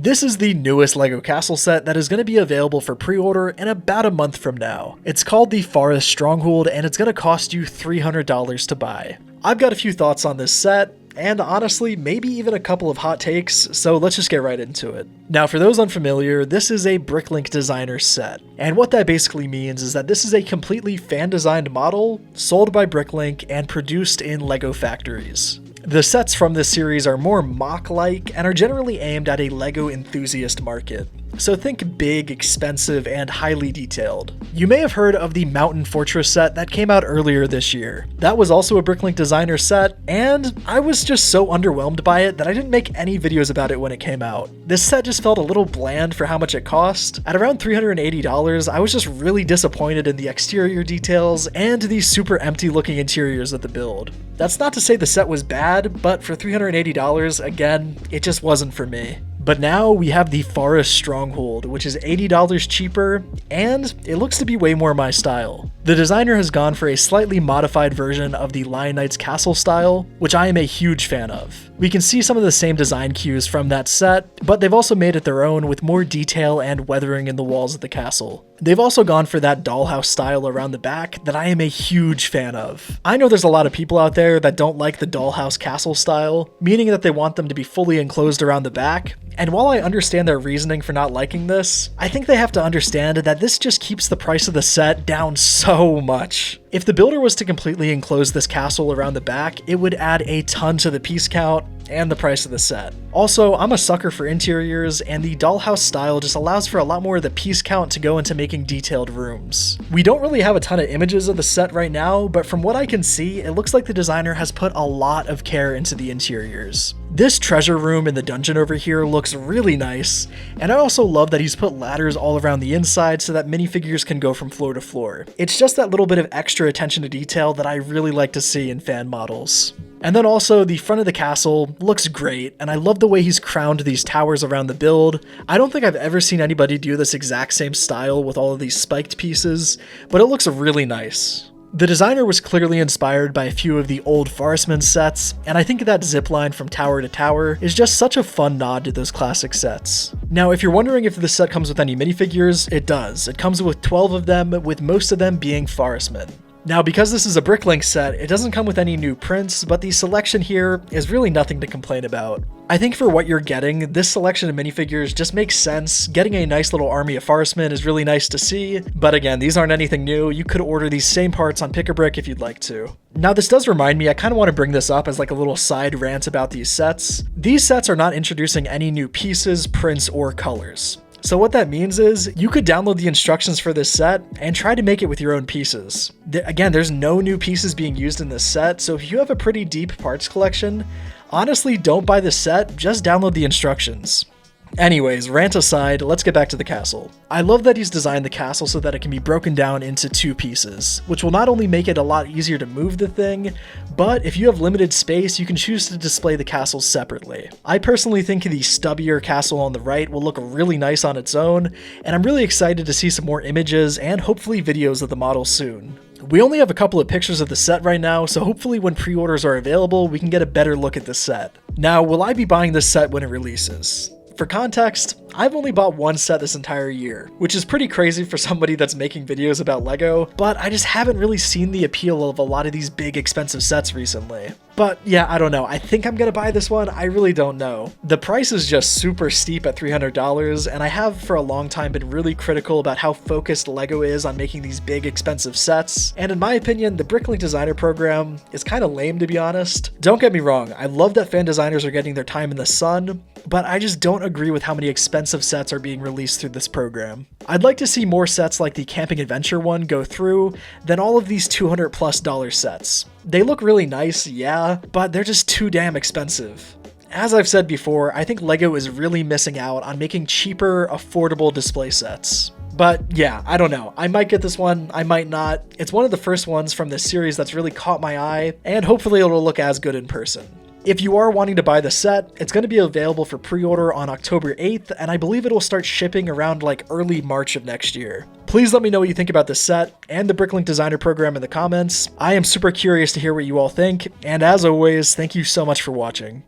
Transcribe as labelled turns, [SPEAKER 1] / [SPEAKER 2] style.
[SPEAKER 1] This is the newest LEGO castle set that is going to be available for pre-order in about a month from now. It's called the Forest Stronghold and it's going to cost you $300 to buy. I've got a few thoughts on this set, and honestly, maybe even a couple of hot takes, so let's just get right into it. Now, for those unfamiliar, this is a Bricklink designer set, and what that basically means is that this is a completely fan-designed model, sold by Bricklink, and produced in LEGO factories. The sets from this series are more MOC-like and are generally aimed at a LEGO enthusiast market. So think big, expensive, and highly detailed. You may have heard of the Mountain Fortress set that came out earlier this year. That was also a Bricklink designer set, and I was just so underwhelmed by it that I didn't make any videos about it when it came out. This set just felt a little bland for how much it cost. At around $380, I was just really disappointed in the exterior details and the super empty looking interiors of the build. That's not to say the set was bad, but for $380, again, it just wasn't for me. But now we have the Forest Stronghold, which is $80 cheaper, and it looks to be way more my style. The designer has gone for a slightly modified version of the Lion Knight's castle style, which I am a huge fan of. We can see some of the same design cues from that set, but they've also made it their own with more detail and weathering in the walls of the castle. They've also gone for that dollhouse style around the back that I am a huge fan of. I know there's a lot of people out there that don't like the dollhouse castle style, meaning that they want them to be fully enclosed around the back. And while I understand their reasoning for not liking this, I think they have to understand that this just keeps the price of the set down so much. If the builder was to completely enclose this castle around the back, it would add a ton to the piece count and the price of the set. Also, I'm a sucker for interiors, and the dollhouse style just allows for a lot more of the piece count to go into making detailed rooms. We don't really have a ton of images of the set right now, but from what I can see, it looks like the designer has put a lot of care into the interiors. This treasure room in the dungeon over here looks really nice, and I also love that he's put ladders all around the inside so that minifigures can go from floor to floor. It's just that little bit of extra attention to detail that I really like to see in fan models. And then also, the front of the castle looks great, and I love the way he's crowned these towers around the build. I don't think I've ever seen anybody do this exact same style with all of these spiked pieces, but it looks really nice. The designer was clearly inspired by a few of the old Forestman sets, and I think that zipline from tower to tower is just such a fun nod to those classic sets. Now, if you're wondering if this set comes with any minifigures, it does. It comes with 12 of them, with most of them being Forestman. Now, because this is a Bricklink set, it doesn't come with any new prints, but the selection here is really nothing to complain about. I think for what you're getting, this selection of minifigures just makes sense. Getting a nice little army of Forestmen is really nice to see, but again, these aren't anything new. You could order these same parts on Pick-a-Brick if you'd like to. Now, this does remind me, I kind of want to bring this up as like a little side rant about these sets. These sets are not introducing any new pieces, prints, or colors. So what that means is, you could download the instructions for this set and try to make it with your own pieces. Again, there's no new pieces being used in this set, so if you have a pretty deep parts collection, honestly don't buy this set, just download the instructions. Anyways, rant aside, let's get back to the castle. I love that he's designed the castle so that it can be broken down into two pieces, which will not only make it a lot easier to move the thing, but if you have limited space, you can choose to display the castles separately. I personally think the stubbier castle on the right will look really nice on its own, and I'm really excited to see some more images and hopefully videos of the model soon. We only have a couple of pictures of the set right now, so hopefully when pre-orders are available, we can get a better look at the set. Now, will I be buying this set when it releases? For context, I've only bought one set this entire year, which is pretty crazy for somebody that's making videos about LEGO, but I just haven't really seen the appeal of a lot of these big expensive sets recently. But yeah, I don't know. I think I'm gonna buy this one. I really don't know. The price is just super steep at $300, and I have for a long time been really critical about how focused LEGO is on making these big expensive sets. And in my opinion, the Bricklink designer program is kind of lame, to be honest. Don't get me wrong. I love that fan designers are getting their time in the sun, but I just don't agree with how many expensive sets are being released through this program. I'd like to see more sets like the Camping Adventure one go through than all of these $200+ sets. They look really nice, yeah, but they're just too damn expensive. As I've said before, I think LEGO is really missing out on making cheaper, affordable display sets. But yeah, I don't know. I might get this one, I might not. It's one of the first ones from this series that's really caught my eye, and hopefully it'll look as good in person. If you are wanting to buy the set, it's going to be available for pre-order on October 8th, and I believe it'll start shipping around like early March of next year. Please let me know what you think about this set and the Bricklink designer program in the comments. I am super curious to hear what you all think, and as always, thank you so much for watching.